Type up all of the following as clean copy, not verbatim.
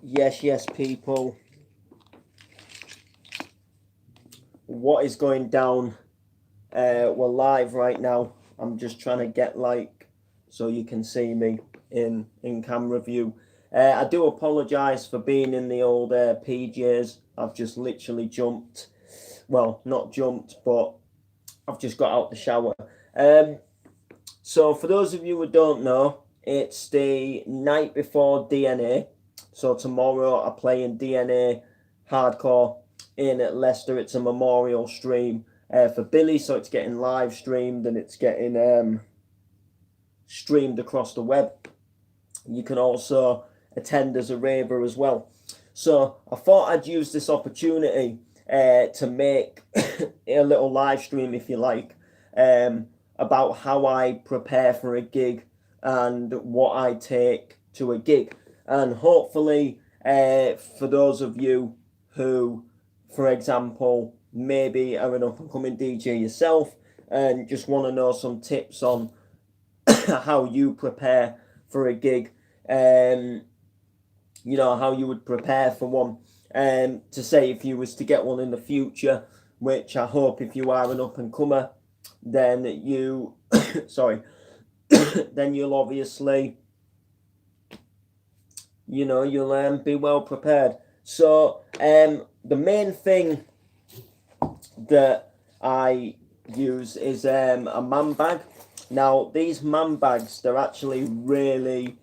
Yes, people. What is going down? We're live right now. I'm just trying to get so you can see me in camera view. I do apologise for being in the old PJs. I've just literally jumped. Well, not jumped, but I've just got out the shower. So for those of you who don't know, it's the night before DNA. So tomorrow I'm playing DNA Hardcore in Leicester. It's a memorial stream for Billy, so it's getting live streamed and it's getting streamed across the web. You can also attend as a raver as well. So I thought I'd use this opportunity to make a little live stream, if you like, about how I prepare for a gig and what I take to a gig. And hopefully, for those of you who, for example, maybe are an up and coming DJ yourself and just want to know some tips on how you prepare for a gig, how you would prepare for one, to say if you was to get one in the future, which I hope if you are an up and comer, then you, then you'll obviously, you'll be well prepared. So the main thing that I use is a man bag. Now these man bags, they're actually really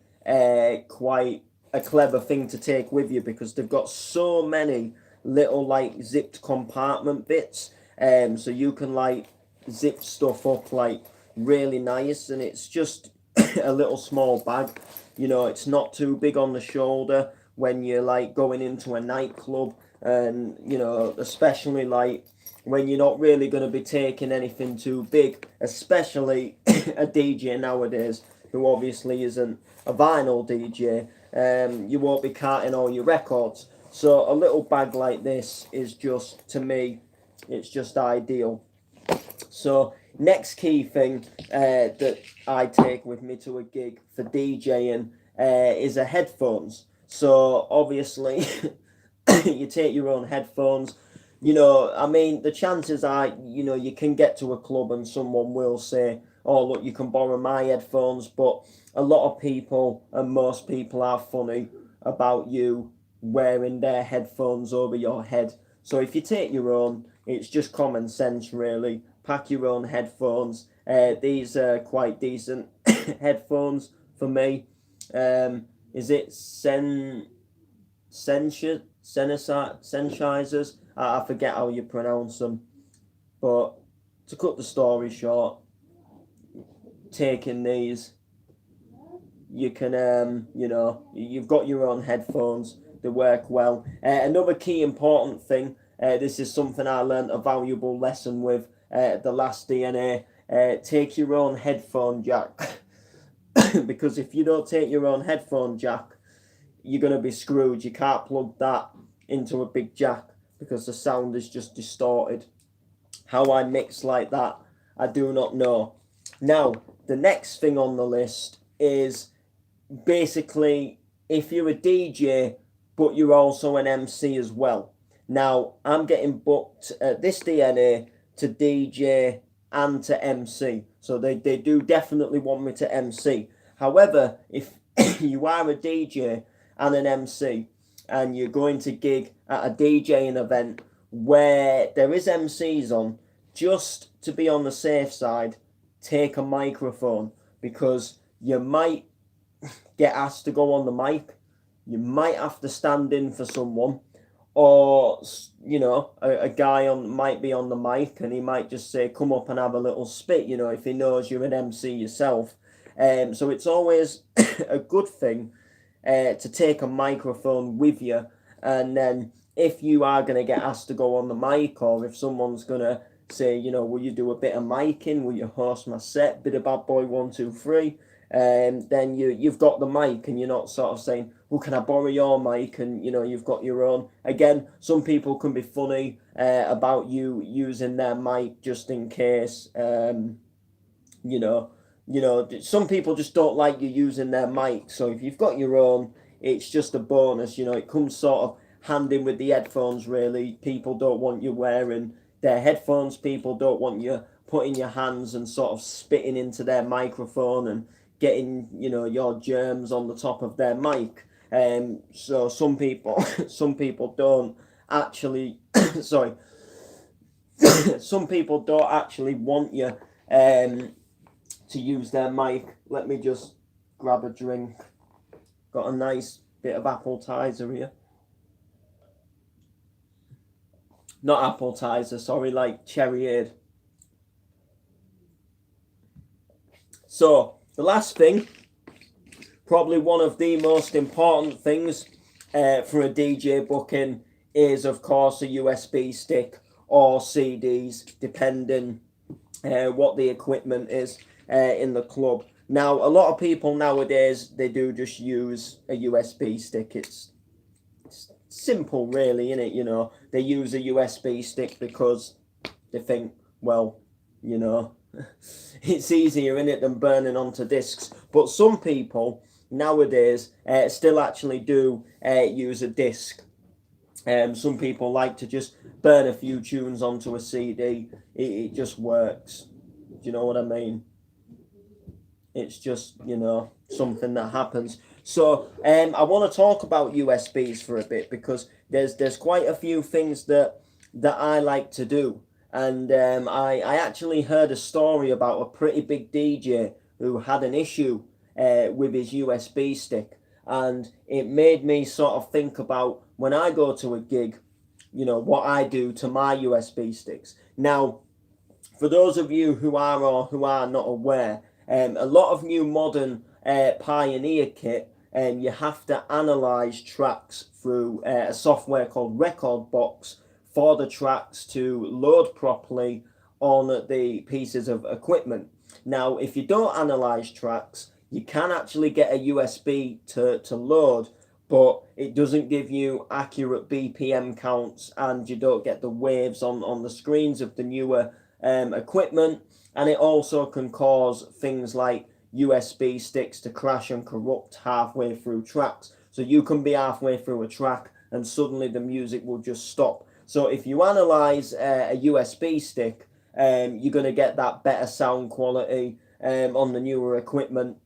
quite a clever thing to take with you because they've got so many little zipped compartment bits, so you can zip stuff up really nice, and it's just a little small bag. It's not too big on the shoulder when you're going into a nightclub, and especially when you're not really going to be taking anything too big, especially a DJ nowadays who obviously isn't a vinyl DJ. You won't be carting all your records, so a little bag like this is just, to me, it's just ideal. So next key thing that I take with me to a gig for DJing is a headphones. So obviously you take your own headphones. The chances are, you can get to a club and someone will say, oh, look, you can borrow my headphones, but a lot of people, and most people, are funny about you wearing their headphones over your head. So if you take your own, it's just common sense, really. Pack your own headphones. These are quite decent headphones for me. Is it Sennheisers? I forget how you pronounce them. But to cut the story short, taking these, you can, you've got your own headphones. They work well. Another key important thing, this is something I learned a valuable lesson with the last DNA. Take your own headphone jack. Because if you don't take your own headphone jack, you're going to be screwed. You can't plug that into a big jack because the sound is just distorted. How I mix like that, I do not know. Now, the next thing on the list is basically if you're a DJ, but you're also an MC as well. Now, I'm getting booked at this DNA to DJ and to MC. So they do definitely want me to MC. However, if you are a DJ and an MC and you're going to gig at a DJing event where there is MCs on, just to be on the safe side, take a microphone, because you might get asked to go on the mic, you might have to stand in for someone, or a guy might be on the mic and he might just say, come up and have a little spit, if he knows you're an MC yourself. So it's always a good thing to take a microphone with you, and then if you are going to get asked to go on the mic, or if someone's going to say, will you do a bit of micing, will you host my set, bit of Bad Boy 1 2 3, then you've got the mic, and you're not sort of saying, well, can I borrow your mic, and you've got your own. Again, some people can be funny about you using their mic just in case. Some people just don't like you using their mic. So if you've got your own, it's just a bonus. You know, it comes sort of hand in with the headphones. Really, people don't want you wearing their headphones. People don't want you putting your hands and sort of spitting into their microphone and getting, you know, your germs on the top of their mic. So some people some people don't actually sorry some people don't actually want you to use their mic. Let me just grab a drink. Got a nice bit of apple tizer here. Not apple tizer, sorry, like cherryade. So the last thing, probably one of the most important things for a DJ booking is, of course, a USB stick or CDs, depending what the equipment is in the club. Now, a lot of people nowadays, they do just use a USB stick. It's simple, really, isn't it? You know, they use a USB stick because they think, well, you know, it's easier in it than burning onto discs. But some people nowadays still actually do use a disc. Some people like to just burn a few tunes onto a CD. It just works. Do you know what I mean? It's just, you know, something that happens. So I want to talk about USBs for a bit, because there's quite a few things that I like to do. And I actually heard a story about a pretty big DJ who had an issue with his USB stick. And it made me sort of think about, when I go to a gig, you know, what I do to my USB sticks. Now, for those of you who are or who are not aware, a lot of new modern Pioneer kit, you have to analyze tracks through a software called Record Box for the tracks to load properly on the pieces of equipment. Now, if you don't analyze tracks, you can actually get a USB to load, but it doesn't give you accurate BPM counts, and you don't get the waves on the screens of the newer equipment. And it also can cause things like USB sticks to crash and corrupt halfway through tracks. So you can be halfway through a track and suddenly the music will just stop. So if you analyze a USB stick, you're going to get that better sound quality on the newer equipment.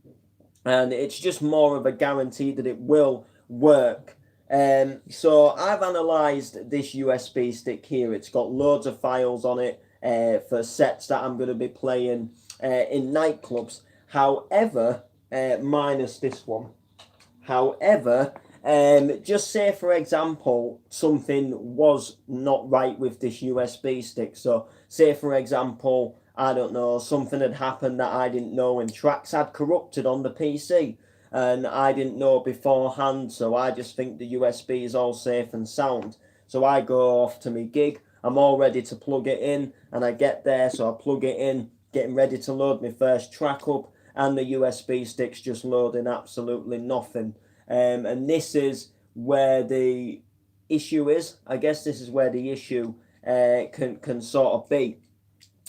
And it's just more of a guarantee that it will work. So I've analysed this USB stick here. It's got loads of files on it for sets that I'm going to be playing in nightclubs. However, minus this one. However, just say, for example, something was not right with this USB stick. So say, for example, I don't know, something had happened that I didn't know, and tracks had corrupted on the PC, and I didn't know beforehand, so I just think the USB is all safe and sound. So I go off to my gig, I'm all ready to plug it in, and I get there, so I plug it in, getting ready to load my first track up, and the USB stick's just loading absolutely nothing. And this is where the issue is. I guess this is where the issue can sort of be.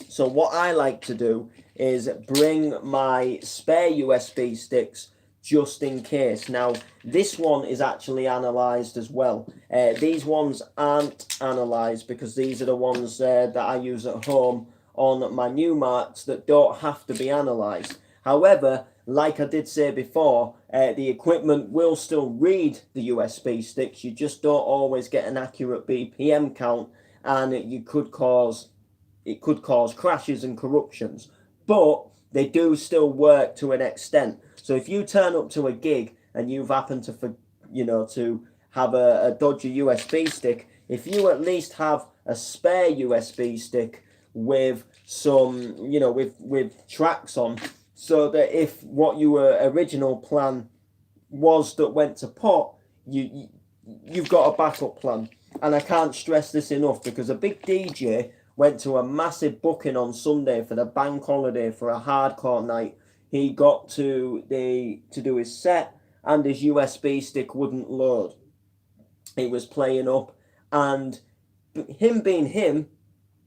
So what I like to do is bring my spare USB sticks just in case. Now, this one is actually analysed as well. These ones aren't analysed because these are the ones that I use at home on my new marks that don't have to be analysed. However, like I did say before, the equipment will still read the USB sticks. You just don't always get an accurate BPM count, and it could cause crashes and corruptions, but they do still work to an extent. So if you turn up to a gig and you've happened to have a dodgy USB stick, if you at least have a spare USB stick with some, with tracks on, so that if what your original plan was that went to pot, you've got a backup plan. And I can't stress this enough, because a big DJ went to a massive booking on Sunday for the bank holiday for a hardcore night. He got to do his set, and his USB stick wouldn't load. It was playing up, and him being him,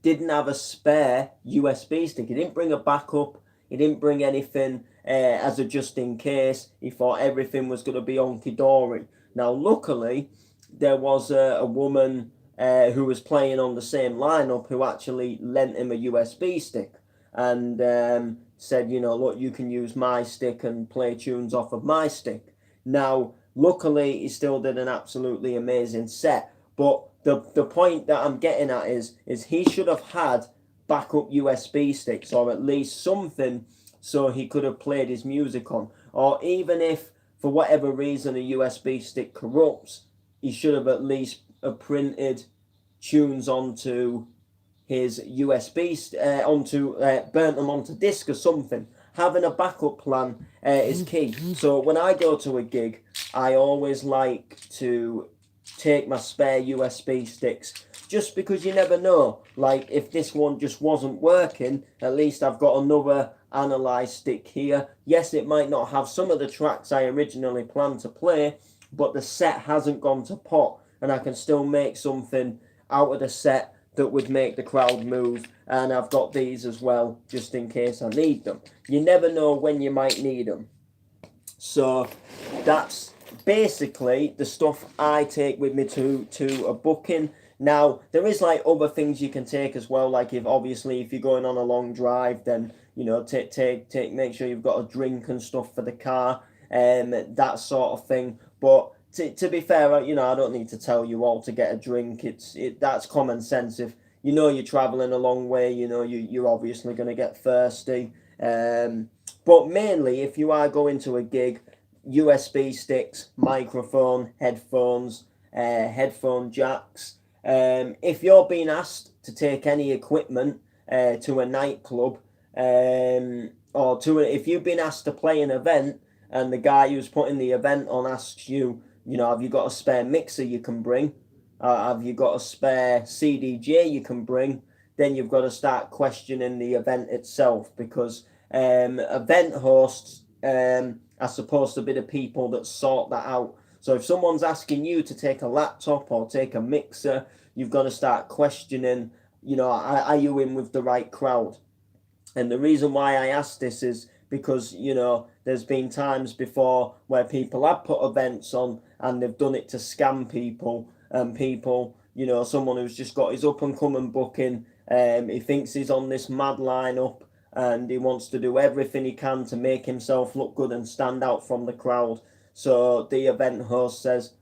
didn't have a spare USB stick. He didn't bring a backup. He didn't bring anything as a just in case. He thought everything was going to be hunky-dory. Now, luckily, there was a woman who was playing on the same lineup who actually lent him a USB stick and said, you know, look, you can use my stick and play tunes off of my stick. Now, luckily, he still did an absolutely amazing set. But the point that I'm getting at is he should have had backup USB sticks, or at least something so he could have played his music on. Or even if, for whatever reason, a USB stick corrupts, he should have at least printed tunes onto his USB, burnt them onto disk or something. Having a backup plan is key. So when I go to a gig, I always like to take my spare USB sticks, just because you never know. Like, if this one just wasn't working, at least I've got another analyze stick here. Yes, it might not have some of the tracks I originally planned to play, but the set hasn't gone to pot, and I can still make something out of the set that would make the crowd move. And I've got these as well, just in case I need them. You never know when you might need them. So that's basically the stuff I take with me to a booking. Now, there is like other things you can take as well. Like, if you're going on a long drive, then, you know, make sure you've got a drink and stuff for the car, that sort of thing. But to be fair, you know, I don't need to tell you all to get a drink. That's common sense. If you know you're traveling a long way, you know you're obviously going to get thirsty. But mainly, if you are going to a gig, USB sticks, microphone, headphones, headphone jacks. If you're being asked to take any equipment to a nightclub, if you've been asked to play an event, and the guy who's putting the event on asks you, you know, have you got a spare mixer you can bring? Have you got a spare CDJ you can bring? Then you've got to start questioning the event itself, because event hosts are supposed to be the people that sort that out. So if someone's asking you to take a laptop or take a mixer, you've got to start questioning, you know, are you in with the right crowd? And the reason why I ask this is because, you know, there's been times before where people have put events on and they've done it to scam people, and people, you know, someone who's just got his up and coming booking, he thinks he's on this mad lineup and he wants to do everything he can to make himself look good and stand out from the crowd. So the event host says,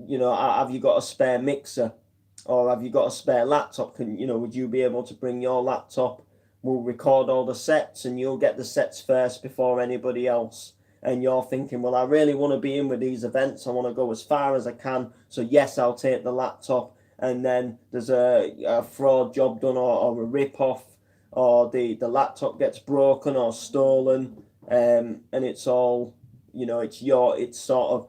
you know, have you got a spare mixer, or have you got a spare laptop? Would you be able to bring your laptop? We'll record all the sets and you'll get the sets first before anybody else. And you're thinking, well, I really want to be in with these events. I want to go as far as I can. So yes, I'll take the laptop. And then there's a fraud job done, or a rip-off, or the laptop gets broken or stolen. And it's all, you know, it's sort of,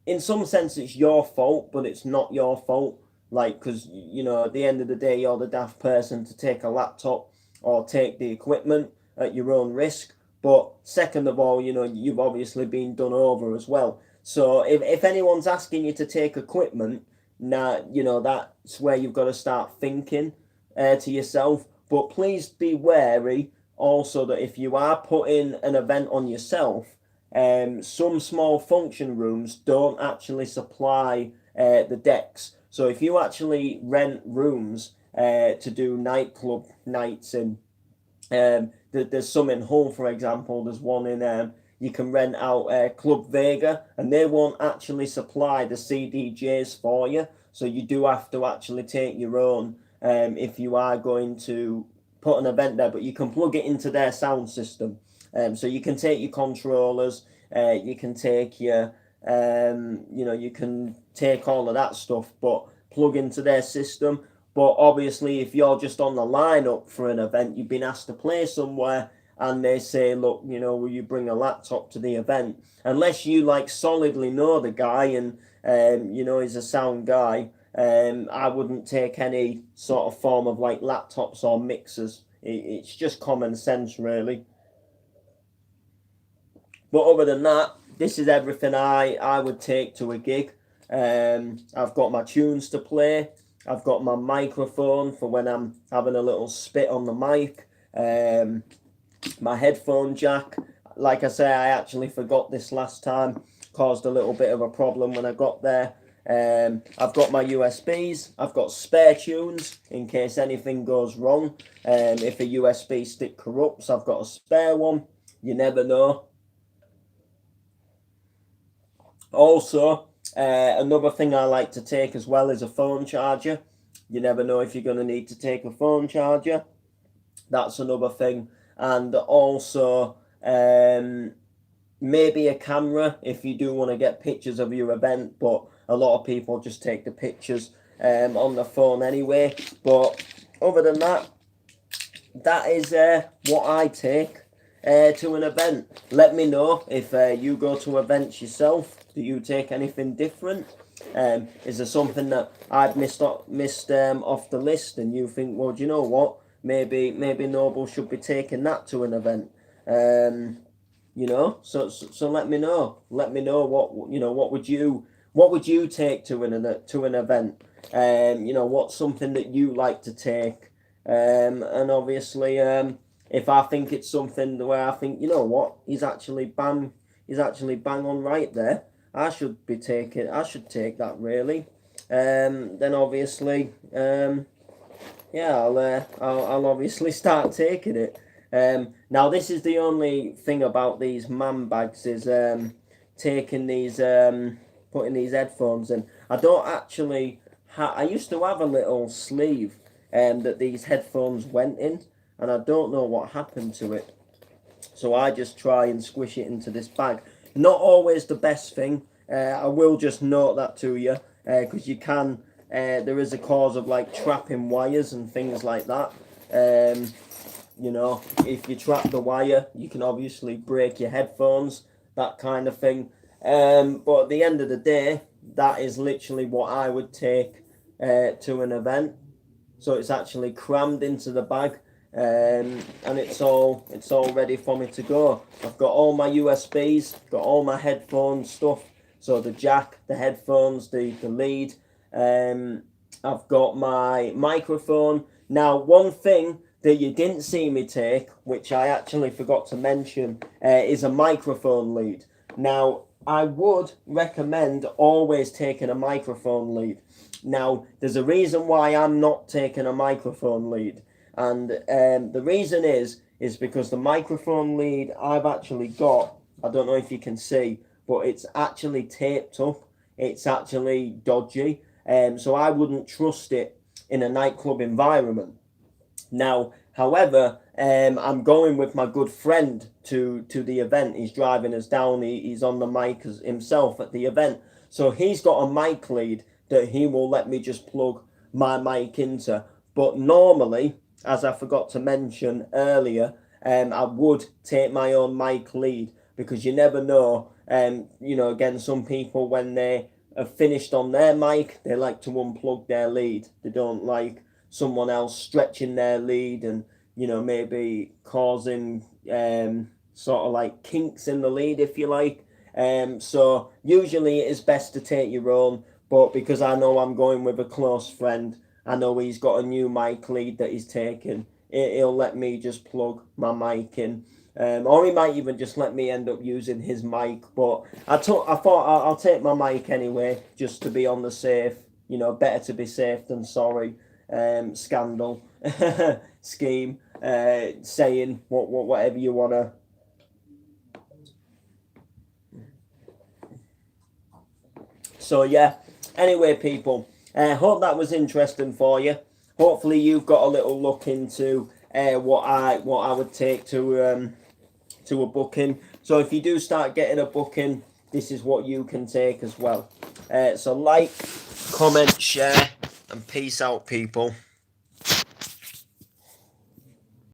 in some sense, it's your fault, but it's not your fault. Like, because, you know, at the end of the day, you're the daft person to take a laptop or take the equipment at your own risk. But second of all, you know, you've obviously been done over as well. So if anyone's asking you to take equipment, now, you know, that's where you've got to start thinking to yourself. But please be wary also that if you are putting an event on yourself, some small function rooms don't actually supply the decks. So if you actually rent rooms to do nightclub nights in, there's some in Hull, for example. There's one in, you can rent out Club Vega, and they won't actually supply the CDJs for you. So you do have to actually take your own if you are going to put an event there, but you can plug it into their sound system. So you can take your controllers, you can take your, you can take all of that stuff, but plug into their system. But obviously, if you're just on the lineup for an event, you've been asked to play somewhere, and they say, look, you know, will you bring a laptop to the event? Unless you like solidly know the guy and, you know, he's a sound guy, I wouldn't take any sort of form of like laptops or mixers. It's just common sense, really. But other than that, this is everything I would take to a gig. I've got my tunes to play. I've got my microphone for when I'm having a little spit on the mic. My headphone jack, like I say, I actually forgot this last time, caused a little bit of a problem when I got there. I've got my USBs, I've got spare tunes in case anything goes wrong. If a USB stick corrupts, I've got a spare one. You never know. Also, another thing I like to take as well is a phone charger. You never know if you're going to need to take a phone charger. That's another thing. And also, maybe a camera if you do want to get pictures of your event, but a lot of people just take the pictures on the phone anyway. But other than that, that is what I take to an event. Let me know if you go to events yourself. Do you take anything different? Is there something that I've missed off the list and you think, well, do you know what? Maybe Noble should be taking that to an event. You know, so let me know. Let me know what would you take to an event? You know, what's something that you like to take? And obviously, if I think it's something where I think, you know what, he's actually bang on right there. I should take that really. Then obviously, yeah, I'll obviously start taking it. Now this is the only thing about these man bags is taking these putting these headphones in. I don't actually I used to have a little sleeve that these headphones went in, and I don't know what happened to it. So I just try and squish it into this bag. Not always the best thing. I will just note that to you because you can. There is a cause of like trapping wires and things like that. You know, if you trap the wire, you can obviously break your headphones, that kind of thing. But at the end of the day, that is literally what I would take to an event. So it's actually crammed into the bag, and it's all ready for me to go. I've got all my USBs, got all my headphone stuff. So the jack, the headphones, the lead. I've got my microphone. Now, one thing that you didn't see me take, which I actually forgot to mention, is a microphone lead. Now, I would recommend always taking a microphone lead. Now, there's a reason why I'm not taking a microphone lead. And the reason is because the microphone lead I've actually got, I don't know if you can see, but it's actually taped up. It's actually dodgy. So I wouldn't trust it in a nightclub environment. Now, however, I'm going with my good friend to the event. He's driving us down. He's on the mic himself at the event. So he's got a mic lead that he will let me just plug my mic into. But normally, as I forgot to mention earlier, I would take my own mic lead because you never know. You know, again, some people when they have finished on their mic, they like to unplug their lead. They don't like someone else stretching their lead and, you know, maybe causing sort of like kinks in the lead, if you like. So usually it is best to take your own, but because I know I'm going with a close friend, I know he's got a new mic lead that he's taken, he'll let me just plug my mic in. Or he might even just let me end up using his mic, but I thought I'll take my mic anyway, just to be on the safe. You know, better to be safe than sorry. Scandal, scheme, saying whatever you wanna. So yeah. Anyway, people, hope that was interesting for you. Hopefully, you've got a little look into what I would take to a booking. So if you do start getting a booking, this is what you can take as well. So like, comment, share, and peace out, people.